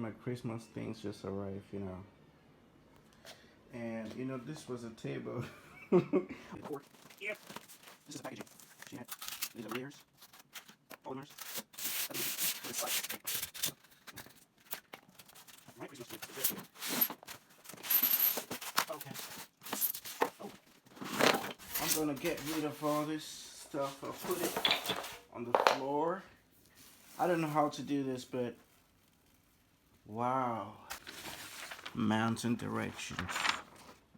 my Christmas things just arrived, you know. And you know, this was a table. Before. Yep. This is the packaging. She had these are layers, polymers. This side. My Christmas tree. Okay. Oh. I'm gonna get rid of all this stuff. I'll put it on the floor. I don't know how to do this, but wow. Mountain directions.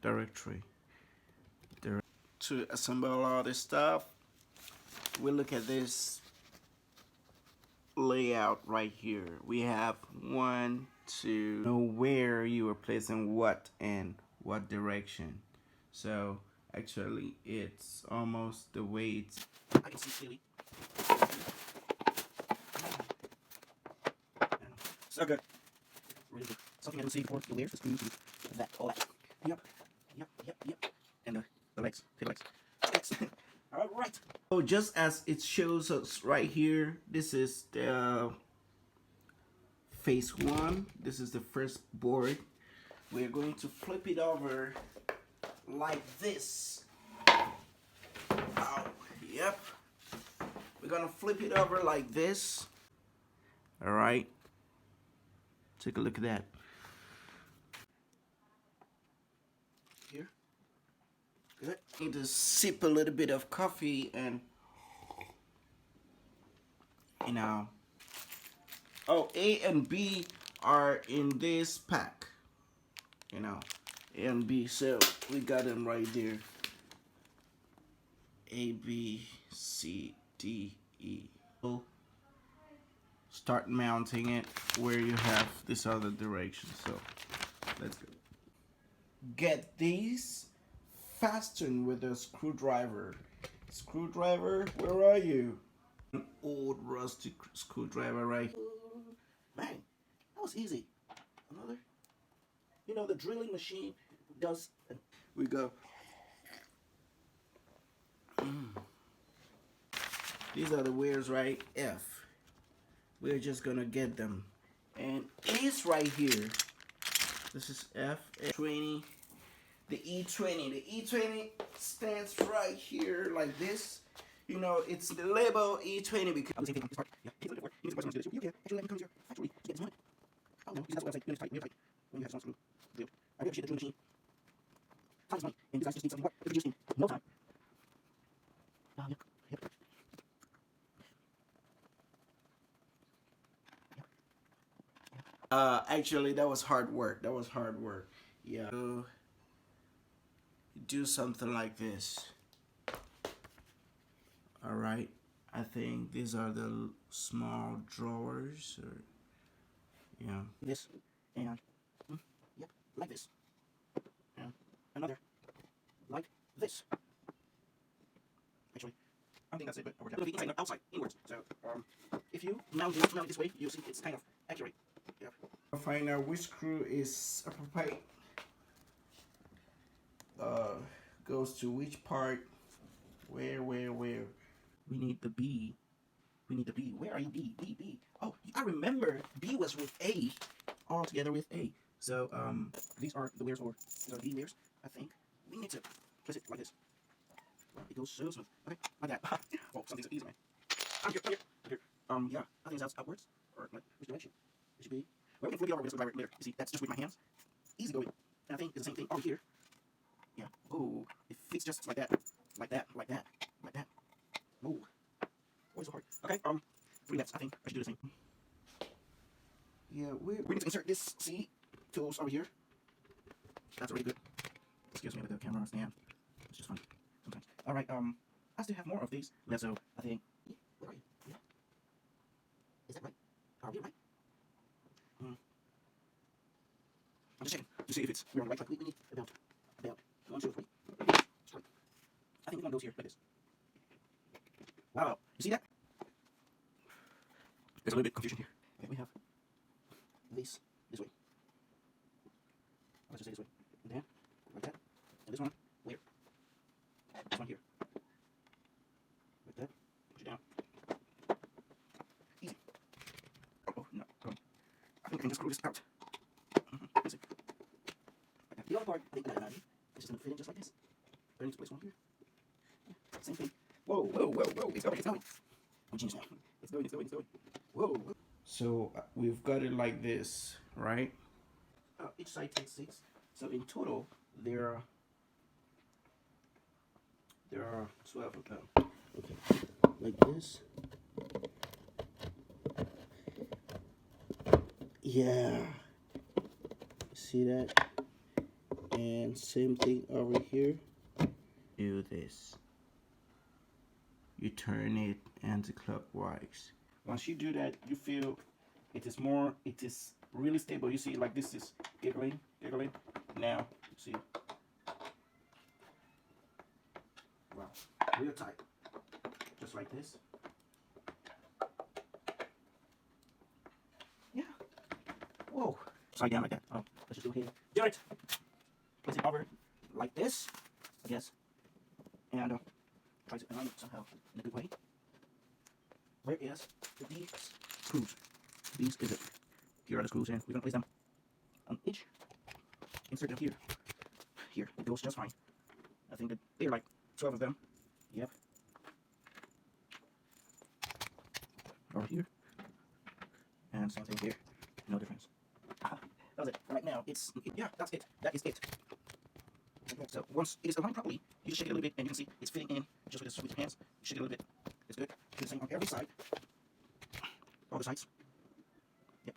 Directory. To assemble all this stuff, we look at this layout right here. We have 1, 2, know where you are placing what in what direction. So actually it's almost the way it's, I can see clearly. So good. Really good. Something I didn't see before. The layers, the screws, that, all that. Yep. And the legs, the legs. All right. So just as it shows us right here, this is the phase 1. This is the first board. We're going to flip it over like this. Oh, yep. We're gonna flip it over like this. All right. Take a look at that. Here. Good. Need to sip a little bit of coffee and, you know. Oh, A and B are in this pack. You know, A and B. So we got them right there. A, B, C, D, E. We'll start mounting it where you have this other direction. So let's go. Get these fastened with a screwdriver. Screwdriver, where are you? An old rusty screwdriver right here. Man, that was easy. Another. You know, the drilling machine does. We go. These are the wheels, right? F. We're just gonna get them. And A's right here. This is F. 20. The E20. The E20 stands right here like this. You know, it's the label E20 because I'm taking this part. Yeah, he's looking for it. He's the person you can actually let me come here. Actually, get this money. Oh no, that's what I'm saying. Tight, tight. When you have some screw. I got shit the drill machine. Time is money. And you guys just need something more. If you just need no time. Yep. Actually, that was hard work. That was hard work. Yeah. So, do something like this. All right. I think these are the small drawers, or yeah. This and yep, like this. And another like this. Actually, I think that's it. But we're going to be inside, outside, inwards. So if you mount it this way, you see it's kind of accurate. Yep. I'll find out which screw is appropriate. Goes to which part. Where? We need the B. We need the B. Where are you? B. Oh, I remember B was with A. All together with A. So, these are the layers, or these are the B layers, I think. We need to place it like this. It goes so smooth. Okay, like that. Oh, some things are easy, man. I'm here. Yeah, I think it's outwards. Or, like, which direction? It should be. Well, we can flip it over with this later. You see, that's just with my hands. Easy going. And I think it's the same thing over here. Yeah. Oh, it fits just like that. Like that. Oh. Oh, it's so hard. Okay, 3 left. I think I should do the same. Yeah, we need to insert this C tools over here. That's really good. Excuse me with the camera stand. It's just fun sometimes. All right, I still have more of these left, so I think. Yeah, where are you? Yeah. Is that right? Are we right? I'm just checking to see if we're on the right track. We need about 1, 2, 3. Straight. I think one goes here like this. Wow, you see that? There's a little bit of confusion here. Okay, we have this way. Let's just say this way. And then, like that. And this one, where? This one here. Like that. Push it down. Easy. Oh, no. I think I can screw this out. Let's see. The other part, it's just gonna fit in just like this. I need to place one here. Same thing. Whoa, whoa, whoa, whoa! It's going, it's going. I'm genius now. It's going, it's going, it's going. Whoa. So we've got it like this, right? Each side takes 6. So in total, there are 12 of them. Okay, like this. Yeah. See that? And same thing over here. Do this. You turn it anti-clockwise. Once you do that, you feel it is really stable. You see, like this is giggling. Now, see. Wow, real tight. Just like this. Yeah. Whoa. Slide down like that. Oh, let's just do it here. Do it. Place it over like this, I guess. And try to align it somehow in a good way. Where is these screws? These is it. Here are the screws, and we're gonna place them on each. Insert them here. Here, it goes just fine. I think that there are like 12 of them. Yep. Over here. And same thing here. No difference. That was it. Right now, yeah, that's it. That is it. So once it is aligned properly, you just shake it a little bit, and you can see it's fitting in just with your hands. You shake it a little bit. It's good. Do the same on every side. All the sides. Yep.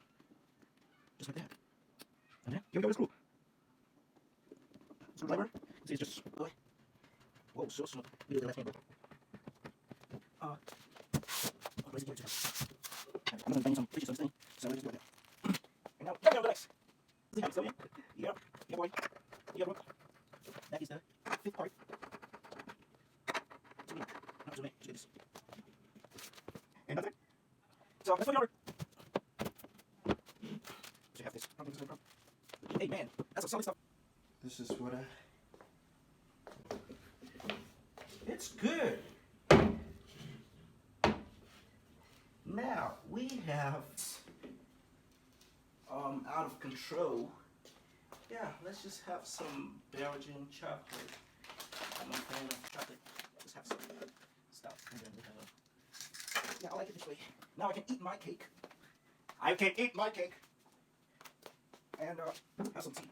Just like that. And then here we go with the screw. Screwdriver. See, it's just whoa, so smooth. We do the left hand. Where's it here? I'm gonna bang some pictures on this thing, so we'll just do it now. And now, check out the legs. See how it's going? Yep. Yeah, boy. Yeah, boy. That is the 5th part. Zoom in. Not zoom in. Just get this. And that's it. So let's put it over. So you have this. Hey man, that's a solid stuff. This is what it's good. Now we have out of control. Yeah, let's just have some Belgian chocolate. I'm a fan of chocolate. Just have some stuff. And then we have yeah, I like it this way. Now I can eat my cake. I can eat my cake. And have some tea.